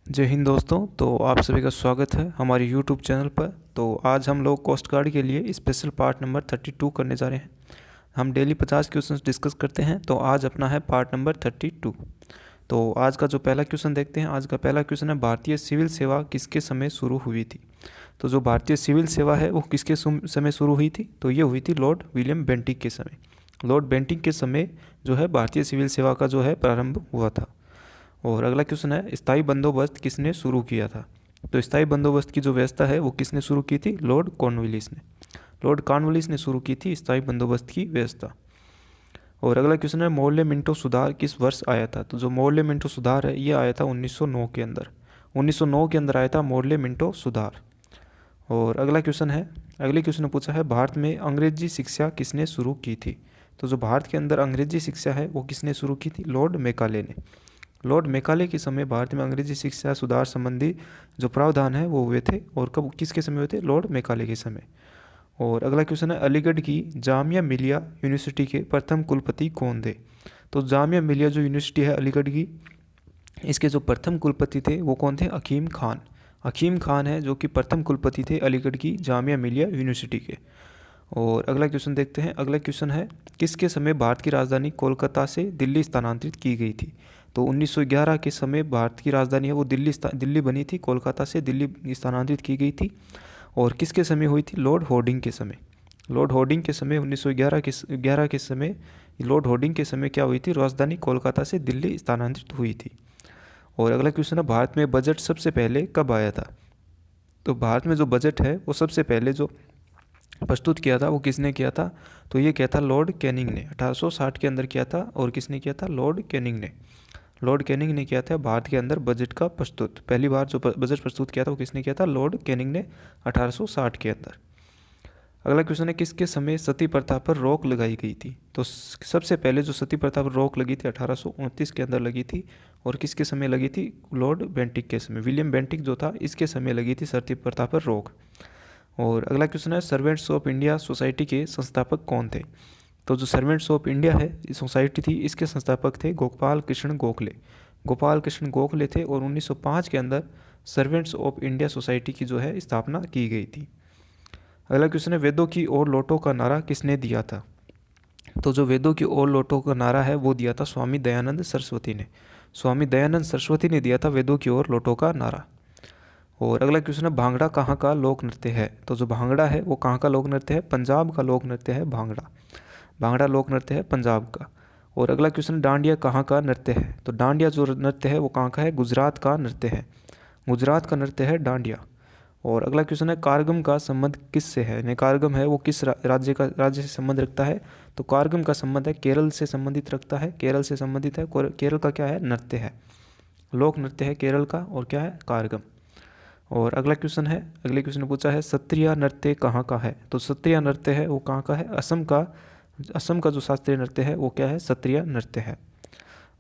जय हिंद दोस्तों। तो आप सभी का स्वागत है हमारे यूट्यूब चैनल पर। तो आज हम लोग कोस्ट गार्ड के लिए स्पेशल पार्ट नंबर 32 करने जा रहे हैं। हम डेली 50 क्वेश्चंस डिस्कस करते हैं, तो आज अपना है पार्ट नंबर 32। तो आज का जो पहला क्वेश्चन देखते हैं। आज का पहला क्वेश्चन है, भारतीय सिविल सेवा किसके समय शुरू हुई थी। तो जो भारतीय सिविल सेवा है वो किसके समय शुरू हुई थी, तो ये हुई थी लॉर्ड विलियम बेंटिक के समय। लॉर्ड बेंटिक के समय जो है भारतीय सिविल सेवा का जो है प्रारंभ हुआ था। और अगला क्वेश्चन है, स्थायी बंदोबस्त किसने शुरू किया था। तो स्थायी बंदोबस्त की जो व्यवस्था है वो किसने शुरू की थी, लॉर्ड कॉर्नवालिस ने। लॉर्ड कॉर्नवालिस ने शुरू की थी स्थायी बंदोबस्त की व्यवस्था। और अगला क्वेश्चन है, मोर्ले मिंटो सुधार किस वर्ष आया था। तो जो मोर्ले मिंटो सुधार है ये आया था 1909 के अंदर। 1909 के अंदर आया था मोर्ले मिंटो सुधार। और अगला क्वेश्चन है, अगले क्वेश्चन में पूछा है, भारत में अंग्रेजी शिक्षा किसने शुरू की थी। तो जो भारत के अंदर अंग्रेजी शिक्षा है वो किसने शुरू की थी, लॉर्ड मैकाले ने। लॉर्ड मैकाले के समय भारत में अंग्रेजी शिक्षा सुधार संबंधी जो प्रावधान है वो हुए थे। और कब, किसके समय हुए थे, लॉर्ड मैकाले के समय। और अगला क्वेश्चन है, अलीगढ़ की जामिया मिलिया यूनिवर्सिटी के प्रथम कुलपति कौन थे। तो जामिया मिलिया जो यूनिवर्सिटी है अलीगढ़ की, इसके जो प्रथम कुलपति थे वो कौन थे, हकीम खान। हकीम खान है जो कि प्रथम कुलपति थे अलीगढ़ की जामिया मिलिया यूनिवर्सिटी के। और अगला क्वेश्चन देखते हैं। अगला क्वेश्चन है, किसके समय भारत की राजधानी कोलकाता से दिल्ली स्थानांतरित की गई थी। तो 1911 के समय भारत की राजधानी है वो दिल्ली बनी थी, कोलकाता से दिल्ली स्थानांतरित की गई थी। और किसके समय हुई थी, लॉर्ड होर्डिंग के समय। लॉर्ड होर्डिंग के समय 1911 के समय, लॉर्ड होर्डिंग के समय क्या हुई थी, राजधानी कोलकाता से दिल्ली स्थानांतरित हुई थी। और अगला क्वेश्चन है, भारत में बजट सबसे पहले कब आया था। तो भारत में जो बजट है वो सबसे पहले जो प्रस्तुत किया था वो किसने किया था, तो ये किया था लॉर्ड कैनिंग ने। 1860 के अंदर किया था। और किसने किया था, लॉर्ड कैनिंग ने। लॉर्ड कैनिंग ने किया था भारत के अंदर बजट का प्रस्तुत। पहली बार जो बजट प्रस्तुत किया था वो किसने किया था, लॉर्ड कैनिंग ने 1860 के अंदर। अगला क्वेश्चन है, किसके समय सती प्रथा पर रोक लगाई गई थी। तो सबसे पहले जो सती प्रथा पर रोक लगी थी 1829 के अंदर लगी थी। और किसके समय लगी थी, लॉर्ड बेंटिक के समय। विलियम बेंटिक जो था इसके समय लगी थी सती प्रथा पर रोक। और अगला क्वेश्चन है, सर्वेंट्स ऑफ इंडिया सोसाइटी के संस्थापक कौन थे। तो जो सर्वेंट्स ऑफ इंडिया है इस सोसाइटी थी, इसके संस्थापक थे गोपाल कृष्ण गोखले। गोपाल कृष्ण गोखले थे। और 1905 के अंदर सर्वेंट्स ऑफ इंडिया सोसाइटी की जो है स्थापना की गई थी। अगला क्वेश्चन है, वेदों की ओर लौटो का नारा किसने दिया था। तो जो वेदों की ओर लौटो का नारा है वो दिया था स्वामी दयानंद सरस्वती ने। स्वामी दयानंद सरस्वती ने दिया था वेदों की ओर लौटो का नारा। और अगला क्वेश्चन है, भांगड़ा कहाँ का लोक नृत्य है। तो जो भांगड़ा है वो कहाँ का लोक नृत्य है, पंजाब का लोक नृत्य है भांगड़ा। भांगड़ा लोक नृत्य है पंजाब का। और अगला क्वेश्चन, डांडिया कहाँ का नृत्य है। तो डांडिया जो नृत्य है वो कहाँ का है, गुजरात का नृत्य है। गुजरात का नृत्य है डांडिया। और अगला क्वेश्चन है, कारगम का संबंध किससे है। यानी कारगम है वो किस राज्य से संबंध रखता है। तो कारगम का संबंध है केरल से संबंधित रखता है, केरल से संबंधित है। केरल का क्या है, नृत्य है, लोक नृत्य है केरल का। और क्या है, कारगम। और अगला क्वेश्चन है, अगले क्वेश्चन ने पूछा है, सत्रिया नृत्य कहाँ का है। तो सत्रिया नृत्य है वो कहाँ का है, असम का। असम का जो शास्त्रीय नृत्य है वो क्या है, सत्रिया नृत्य है।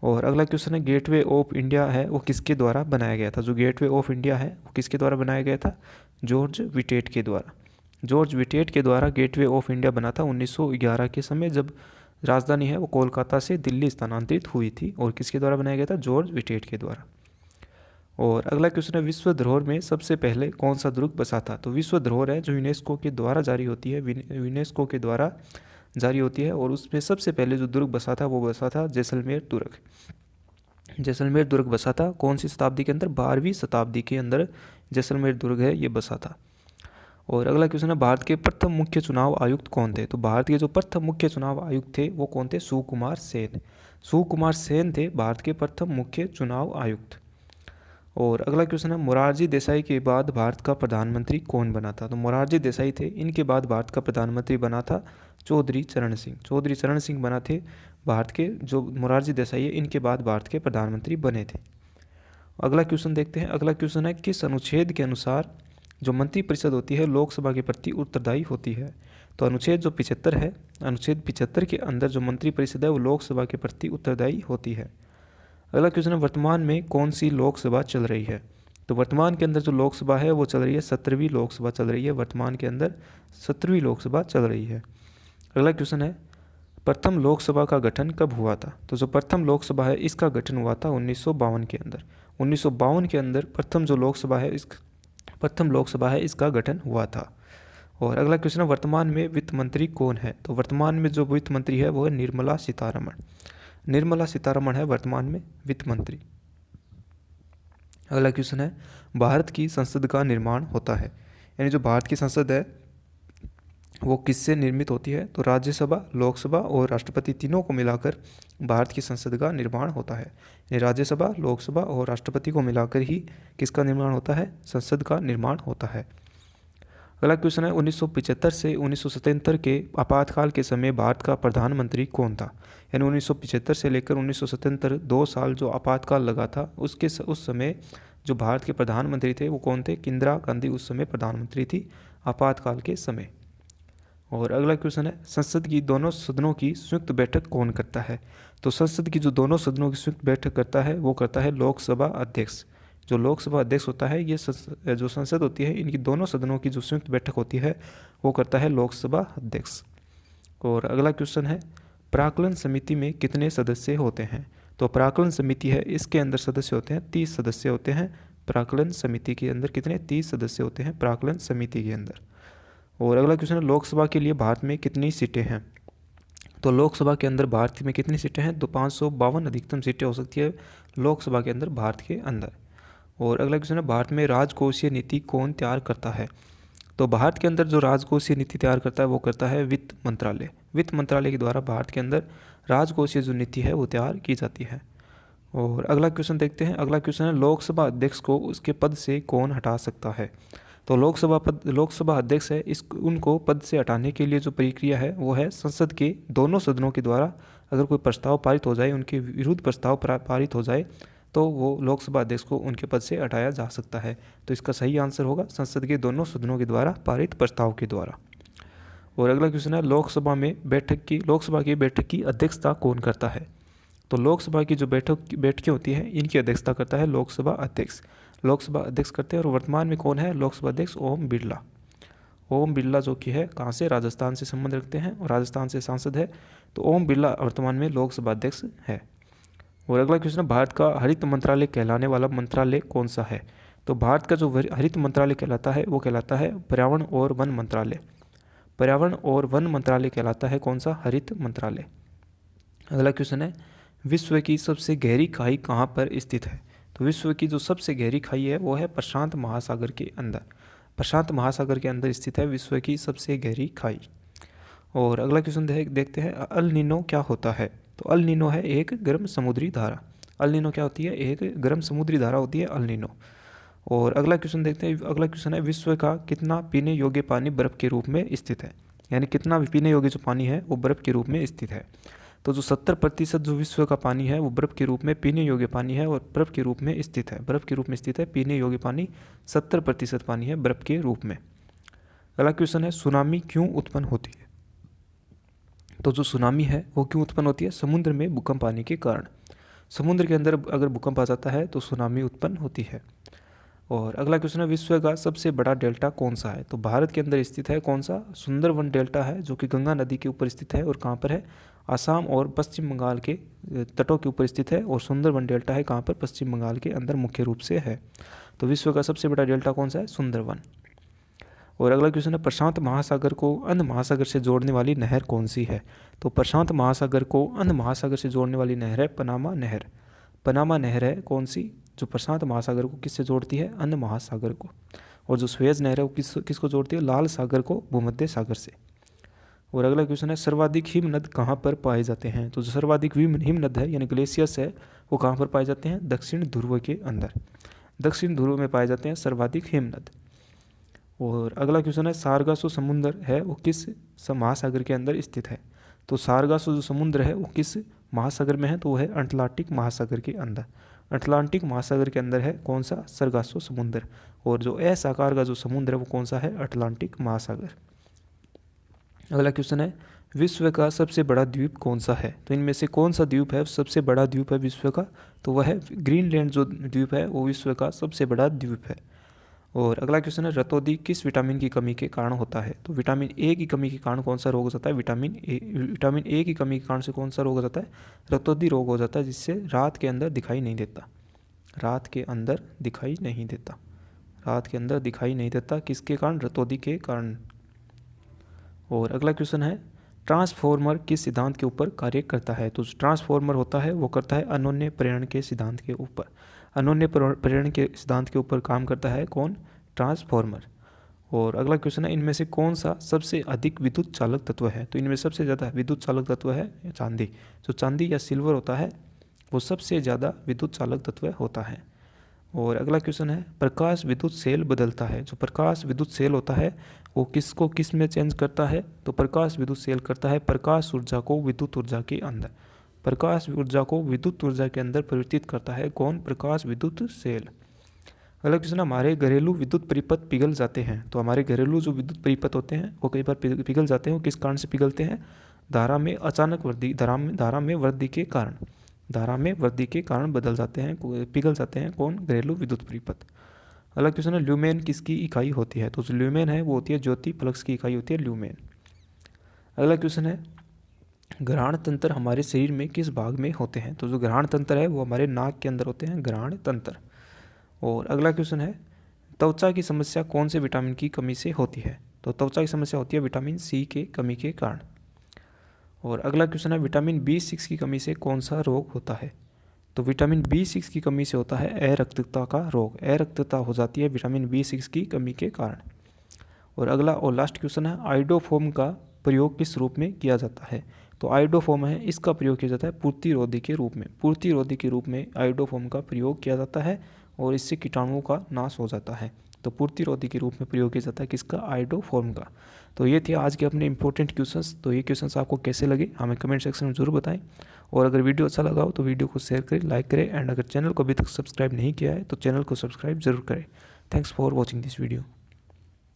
और अगला क्वेश्चन है, गेटवे ऑफ इंडिया है वो किसके द्वारा बनाया गया था। जो गेटवे ऑफ इंडिया है वो किसके द्वारा बनाया गया था, जॉर्ज विटेट के द्वारा। जॉर्ज विटेट के द्वारा गेटवे ऑफ इंडिया बना था 1911 के समय, जब राजधानी है वो कोलकाता से दिल्ली स्थानांतरित हुई थी। और किसके द्वारा बनाया गया था, जॉर्ज विटेट के द्वारा। और अगला क्वेश्चन है, विश्व धरोहर में सबसे पहले कौन सा दुर्ग बसा था। तो विश्व धरोहर है जो यूनेस्को के द्वारा जारी होती है, यूनेस्को के द्वारा जारी होती है। और उसमें सबसे पहले जो दुर्ग बसा था वो बसा था जैसलमेर दुर्ग। जैसलमेर दुर्ग बसा था कौन सी शताब्दी के अंदर, 12वीं शताब्दी के अंदर जैसलमेर दुर्ग है ये बसा था। और अगला क्वेश्चन है, भारत के प्रथम मुख्य चुनाव आयुक्त कौन थे। तो भारत के जो प्रथम मुख्य चुनाव आयुक्त थे वो कौन थे, सुकुमार सेन। सुकुमार सेन थे भारत के प्रथम मुख्य चुनाव आयुक्त। और अगला क्वेश्चन है, मोरारजी देसाई के बाद भारत का प्रधानमंत्री कौन बना था। तो मोरारजी देसाई थे, इनके बाद भारत का प्रधानमंत्री बना था चौधरी चरण सिंह। चौधरी चरण सिंह बना थे भारत के, जो मोरारजी देसाई है इनके बाद भारत के प्रधानमंत्री बने थे। अगला क्वेश्चन देखते हैं। अगला क्वेश्चन है, किस अनुच्छेद के अनुसार जो मंत्रिपरिषद होती है लोकसभा के प्रति उत्तरदायी होती है। तो अनुच्छेद जो 75 है, अनुच्छेद 75 के अंदर जो मंत्रिपरिषद है वो लोकसभा के प्रति उत्तरदायी होती है। अगला क्वेश्चन है, वर्तमान में कौन सी लोकसभा चल रही है। तो वर्तमान के अंदर जो लोकसभा है वो चल रही है 17वीं लोकसभा चल रही है। वर्तमान के अंदर 17वीं लोकसभा चल रही है। अगला क्वेश्चन है, प्रथम लोकसभा का गठन कब हुआ था। तो जो प्रथम लोकसभा है इसका गठन हुआ था 1952 के अंदर। 1952 के अंदर प्रथम लोकसभा है इसका गठन हुआ था। और अगला क्वेश्चन है, वर्तमान में वित्त मंत्री कौन है? तो वर्तमान में जो वित्त मंत्री है वो है निर्मला सीतारमण। निर्मला सीतारमण है वर्तमान में वित्त मंत्री। अगला क्वेश्चन है, भारत की संसद का निर्माण होता है, यानी जो भारत की संसद है वो किससे निर्मित होती है? तो राज्यसभा, लोकसभा और राष्ट्रपति तीनों को मिलाकर भारत की संसद का निर्माण होता है। यानी राज्यसभा, लोकसभा और राष्ट्रपति को मिलाकर ही किसका निर्माण होता है? संसद का निर्माण होता है। अगला क्वेश्चन है, 1975 से 1977 के आपातकाल के समय भारत का प्रधानमंत्री कौन था? यानी 1975 से लेकर 1977 2 साल जो आपातकाल लगा था उस समय जो भारत के प्रधानमंत्री थे वो कौन थे? इंदिरा गांधी उस समय प्रधानमंत्री थी आपातकाल के समय। और अगला क्वेश्चन है, संसद की दोनों सदनों की संयुक्त बैठक कौन करता है? तो संसद की जो दोनों सदनों की संयुक्त बैठक करता है वो करता है लोकसभा अध्यक्ष। जो लोकसभा अध्यक्ष होता है, ये जो संसद होती है इनकी दोनों सदनों की जो संयुक्त बैठक होती है वो करता है लोकसभा अध्यक्ष। और अगला क्वेश्चन है, प्राक्कलन समिति में कितने सदस्य होते हैं? तो प्राक्कलन समिति है इसके अंदर सदस्य होते हैं 30 सदस्य होते हैं। प्राक्कलन समिति के अंदर कितने? 30 सदस्य होते हैं प्राक्कलन समिति के अंदर। और अगला क्वेश्चन है, लोकसभा के लिए भारत में कितनी सीटें हैं? तो लोकसभा के अंदर भारत में कितनी सीटें हैं? तो 552 अधिकतम सीटें हो सकती है लोकसभा के अंदर भारत के अंदर। और अगला क्वेश्चन है, भारत में राजकोषीय नीति कौन तैयार करता है? तो भारत के अंदर जो राजकोषीय नीति तैयार करता है वो करता है वित्त मंत्रालय। वित्त मंत्रालय के द्वारा भारत के अंदर राजकोषीय जो नीति है वो तैयार की जाती है। और अगला क्वेश्चन देखते हैं। अगला क्वेश्चन है, लोकसभा अध्यक्ष को उसके पद से कौन हटा सकता है? तो लोकसभा अध्यक्ष है उनको पद से हटाने के लिए जो प्रक्रिया है वो है संसद के दोनों सदनों के द्वारा अगर कोई प्रस्ताव पारित हो जाए, उनके विरुद्ध प्रस्ताव पारित हो जाए तो वो लोकसभा अध्यक्ष को उनके पद से हटाया जा सकता है। तो इसका सही आंसर होगा संसद के दोनों सदनों के द्वारा पारित प्रस्ताव के द्वारा। और अगला क्वेश्चन है, लोकसभा की बैठक की अध्यक्षता कौन करता है? तो लोकसभा की जो बैठकें होती हैं इनकी अध्यक्षता करता है लोकसभा अध्यक्ष। लोकसभा अध्यक्ष करते हैं। और वर्तमान में कौन है लोकसभा अध्यक्ष? ओम बिरला। ओम बिरला जो कि है कहाँ से? राजस्थान से संबंध रखते हैं और राजस्थान से सांसद है, तो ओम बिरला वर्तमान में लोकसभा अध्यक्ष है। और अगला क्वेश्चन, भारत का हरित मंत्रालय कहलाने वाला मंत्रालय कौन सा है? तो भारत का जो हरित मंत्रालय कहलाता है वो कहलाता है पर्यावरण और वन मंत्रालय। पर्यावरण और वन मंत्रालय कहलाता है कौन सा? हरित मंत्रालय। अगला क्वेश्चन है, विश्व की सबसे गहरी खाई कहाँ पर स्थित है? तो विश्व की जो सबसे गहरी खाई है वो है प्रशांत महासागर के अंदर। प्रशांत महासागर के अंदर स्थित है विश्व की सबसे गहरी खाई। और अगला क्वेश्चन देखते हैं, अल नीनो क्या होता है? तो अल नीनो है एक गर्म समुद्री धारा। अल नीनो क्या होती है? एक गर्म समुद्री धारा होती है अल नीनो। और अगला क्वेश्चन देखते हैं। अगला क्वेश्चन है, विश्व का कितना पीने योग्य पानी बर्फ़ के रूप में स्थित है? यानी कितना पीने योग्य जो पानी है वो बर्फ़ के रूप में स्थित है? तो जो 70% जो विश्व का पानी है वो बर्फ़ के रूप में पीने योग्य पानी है और बर्फ़ के रूप में स्थित है। बर्फ़ के रूप में स्थित है पीने योग्य पानी 70% पानी है बर्फ़ के रूप में। अगला क्वेश्चन है, सुनामी क्यों उत्पन्न होती है? तो जो सुनामी है वो क्यों उत्पन्न होती है? समुद्र में भूकंप आने के कारण। समुद्र के अंदर अगर भूकंप आ जाता है तो सुनामी उत्पन्न होती है। और अगला क्वेश्चन है, विश्व का सबसे बड़ा डेल्टा कौन सा है? तो भारत के अंदर स्थित है कौन सा? सुंदरवन डेल्टा है जो कि गंगा नदी के ऊपर स्थित है। और कहाँ पर है? आसाम और पश्चिम बंगाल के तटों के ऊपर स्थित है। और सुंदरवन डेल्टा है कहाँ पर? पश्चिम बंगाल के अंदर मुख्य रूप से है। तो विश्व का सबसे बड़ा डेल्टा कौन सा है? सुंदरवन। और अगला क्वेश्चन है, प्रशांत महासागर को अंध महासागर से जोड़ने वाली नहर कौन सी है? तो प्रशांत महासागर को अंध महासागर से जोड़ने वाली नहर है पनामा नहर। पनामा नहर है कौन सी? जो प्रशांत महासागर को किससे जोड़ती है? अंध महासागर को। और जो सुएज नहर है वो किसको जोड़ती है? लाल सागर को भूमध्य सागर से। और अगला क्वेश्चन है, सर्वाधिक हिमनद कहाँ पर पाए जाते हैं? तो जो सर्वाधिक हिमनद है यानी ग्लेशियर्स है वो कहाँ पर पाए जाते हैं? दक्षिण ध्रुव के अंदर। दक्षिण ध्रुव में पाए जाते हैं सर्वाधिक हिमनद। और अगला क्वेश्चन है, सारगासो समुद्र है वो किस महासागर के अंदर स्थित है? तो सारगासो जो समुद्र है वो किस महासागर में है? तो वो है अटलांटिक महासागर के अंदर। अटलांटिक महासागर के अंदर है कौन सा? सारगासो समुद्र। और जो एस आकार का जो समुद्र है वो कौन सा है? अटलांटिक महासागर। अगला क्वेश्चन है, विश्व का सबसे बड़ा द्वीप कौन सा है? तो इनमें से कौन सा द्वीप है सबसे बड़ा द्वीप है विश्व का? तो वह है ग्रीनलैंड जो द्वीप है वो विश्व का सबसे बड़ा द्वीप है। और अगला क्वेश्चन है, रतौंधी किस विटामिन की कमी के कारण होता है? तो विटामिन ए की कमी के कारण कौन सा रोग हो जाता है? विटामिन ए की कमी के कारण से कौन सा रोग हो जाता है? रतौंधी रोग हो जाता है जिससे रात के अंदर दिखाई नहीं देता। रात के अंदर दिखाई नहीं देता। रात के अंदर दिखाई नहीं देता किसके कारण? रतौंधी के कारण। और अगला क्वेश्चन है, ट्रांसफॉर्मर किस सिद्धांत के ऊपर कार्य करता है? तो ट्रांसफॉर्मर होता है वो करता है अनोन्य प्रेरण के सिद्धांत के ऊपर। अनोन्य प्रेरण के सिद्धांत के ऊपर काम करता है कौन? ट्रांसफॉर्मर। और अगला क्वेश्चन है, इनमें से कौन सा सबसे अधिक विद्युत चालक तत्व है? तो इनमें सबसे ज़्यादा विद्युत चालक तत्व है चांदी। जो चांदी या सिल्वर होता है वो सबसे ज़्यादा विद्युत चालक तत्व होता है। और अगला क्वेश्चन है, प्रकाश विद्युत सेल बदलता है। जो प्रकाश विद्युत सेल होता है वो किसको किस में चेंज करता है? तो प्रकाश विद्युत सेल करता है प्रकाश ऊर्जा को विद्युत ऊर्जा के अंदर। प्रकाश ऊर्जा को विद्युत ऊर्जा के अंदर परिवर्तित करता है कौन? प्रकाश विद्युत सेल। अगला क्वेश्चन, हमारे घरेलू विद्युत परिपथ पिघल जाते हैं। तो हमारे घरेलू जो विद्युत परिपथ होते हैं वो कई बार पिघल जाते हैं। वो किस कारण से पिघलते हैं? धारा में अचानक वृद्धि, धारा में वृद्धि के कारण। धारा में वृद्धि के कारण बदल जाते हैं, पिघल जाते हैं कौन? घरेलू विद्युत परिपथ। अगला क्वेश्चन है, ल्यूमेन किसकी इकाई होती है? तो जो ल्यूमेन है वो होती है ज्योति फ्लक्स की इकाई होती है ल्यूमेन। अगला क्वेश्चन है, घ्राण तंत्र हमारे शरीर में किस भाग में होते हैं? तो जो घ्राण तंत्र है वो हमारे नाक के अंदर होते हैं, घ्राण तंत्र। और अगला क्वेश्चन है, त्वचा की समस्या कौन से विटामिन की कमी से होती है? तो त्वचा की समस्या होती है विटामिन सी के कमी के कारण। और अगला क्वेश्चन है, विटामिन B6 की कमी से कौन सा रोग होता है? तो विटामिन B6 की कमी से होता है अरक्तता का रोग। अरक्तता हो जाती है विटामिन B6 की कमी के कारण। और अगला और लास्ट क्वेश्चन है, आयोडोफोम का प्रयोग किस रूप में किया जाता है? तो आयोडोफोम है इसका प्रयोग किया जाता है पूर्तिरोधी के रूप में। पूर्तिरोधी के रूप में आयोडोफोम का प्रयोग किया जाता है और इससे कीटाणुओं का नाश हो जाता है। तो पूर्तिरोधी के रूप में प्रयोग किया जाता है किसका? आयोडोफोम का। तो ये थे आज के अपने इंपॉर्टेंट क्वेश्चंस। तो ये क्वेश्चंस आपको कैसे लगे हमें कमेंट सेक्शन में जरूर बताएं। और अगर वीडियो अच्छा लगा हो तो वीडियो को शेयर करें, लाइक करें एंड अगर चैनल को अभी तक सब्सक्राइब नहीं किया है तो चैनल को सब्सक्राइब जरूर करें। Thanks for watching this video.